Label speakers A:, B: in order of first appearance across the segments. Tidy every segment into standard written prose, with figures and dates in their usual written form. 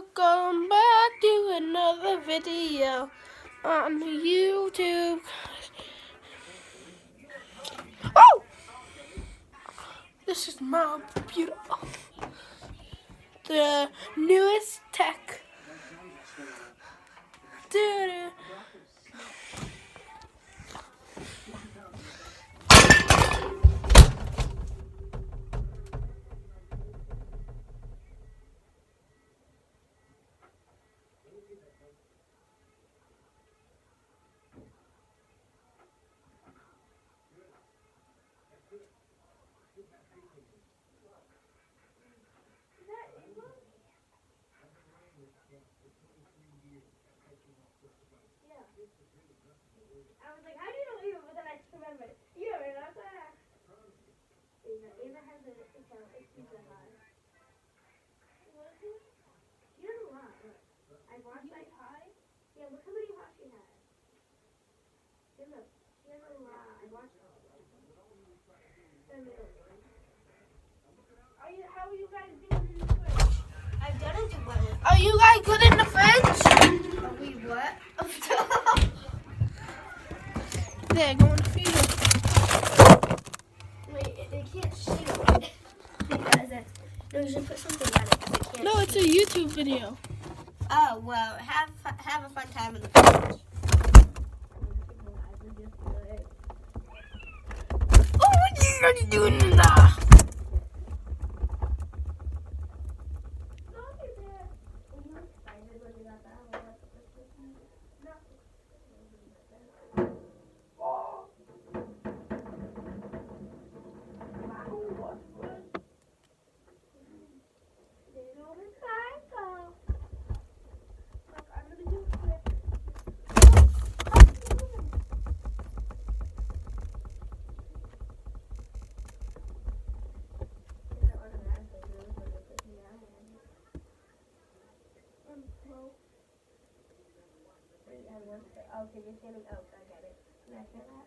A: Welcome back to another video on YouTube. Oh! This is my computer. The newest tech. Doo-doo.
B: I was like, how do you know Eva? But then I just remembered. You don't know that. Eva has an account. It's Eva High. What is it? She has a lot. Look. I watched like high. Yeah, look how many watch she has. She has a lot. I watched all of them. How are you guys doing in the fridge? I've done it with one.
A: Are you guys good in the fridge?
B: Are we what?
A: There, go in the freezer.
B: Wait, they can't shoot it. Because no, you should put something on it because they can't.
A: No, it's a YouTube video.
B: Oh, well, have a fun time in the fridge.
A: Oh, what are you doing in there?
B: Okay, you're standing up. I get it. Can I feel that?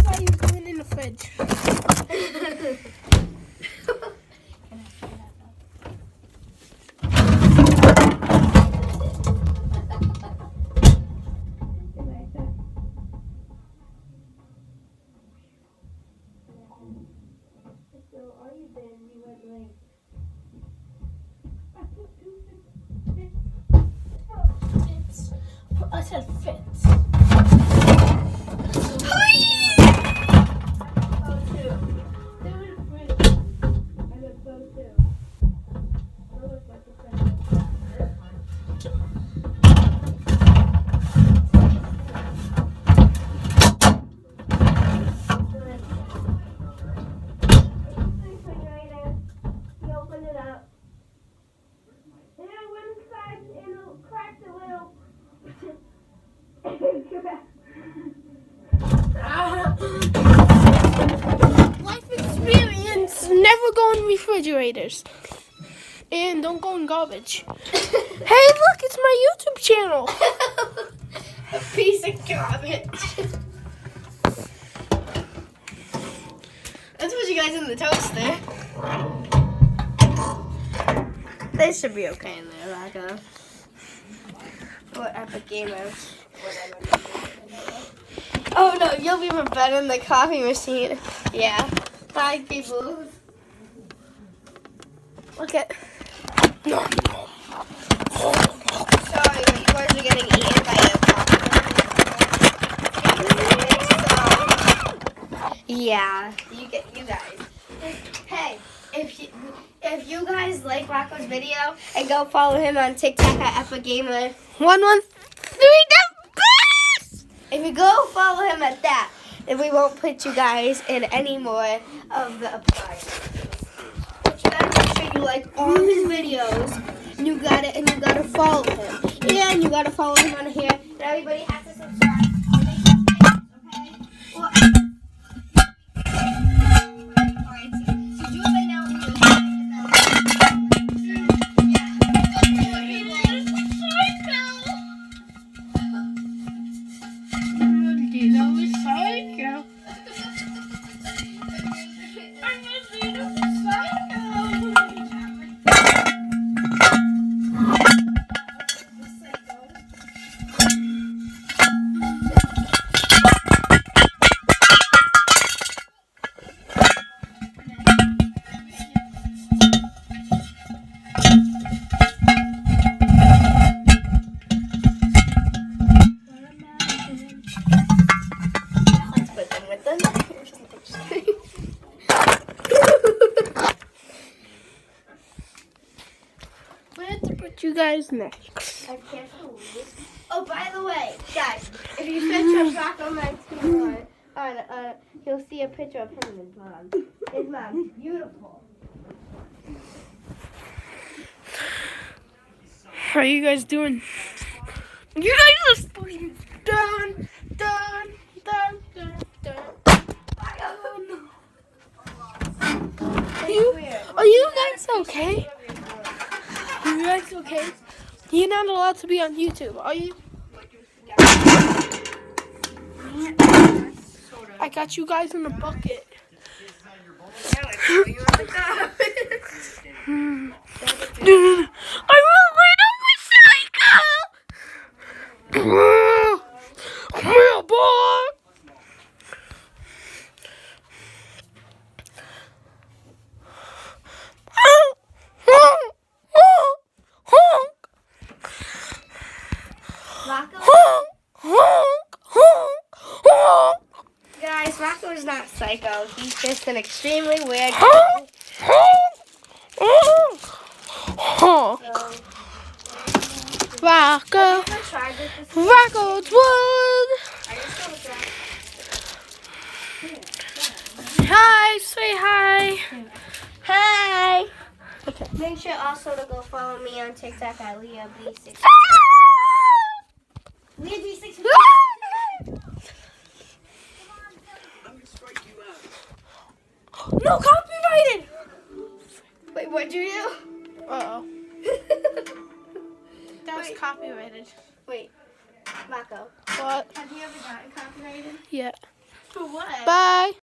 A: How are you doing in the fridge?
B: So all you did, you went like.
A: I said fits. Life experience. Never go in refrigerators. And don't go in garbage. Hey, look, it's my YouTube channel.
B: A piece of garbage. Let's put you guys in the toaster. They should be okay in there, Rocco. Or Epic Gamers. Oh no, you'll be even better in the coffee machine. Yeah. Hi, people.
A: Look at.
B: Sorry, but you guys are getting eaten by a coffee. Yeah, you guys. Hey, if you guys like Rocco's video, and go follow him on TikTok at Epic Gamer.
A: 113 the best.
B: If you go follow him at that, then we won't put you guys in any more of the appliances. But you gotta make sure you like all his videos. And you gotta follow him. Yeah, and you gotta follow him on here. And everybody has to subscribe. And make sure okay? Well, alright, so do it right now.
A: had to put you guys next.
B: I can't believe it. Oh, by the way, guys, if you search up Rock on my team you'll see a picture of him and his mom. His mom's beautiful.
A: How are you guys doing? You guys are sleeping. Done.
B: Oh, no.
A: Are you guys okay? Are you guys okay? You're not allowed to be on YouTube, are you? I got you guys in a bucket. I will wait on my cycle. Come here, boy.
B: Guys, Rocco is not psycho. He's just an extremely weird guy.
A: Rocco,
B: Tried this
A: Rocco's Wood. Hi, say hi.
B: Hi. Okay. Make sure also to go follow me on TikTok at LeahB6. LeahB6.
A: No, copyrighted.
B: Wait, what'd you do?
A: Uh-oh. That was copyrighted.
B: Wait, Rocco.
A: What?
B: Have you ever gotten copyrighted?
A: Yeah.
B: For what?
A: Bye.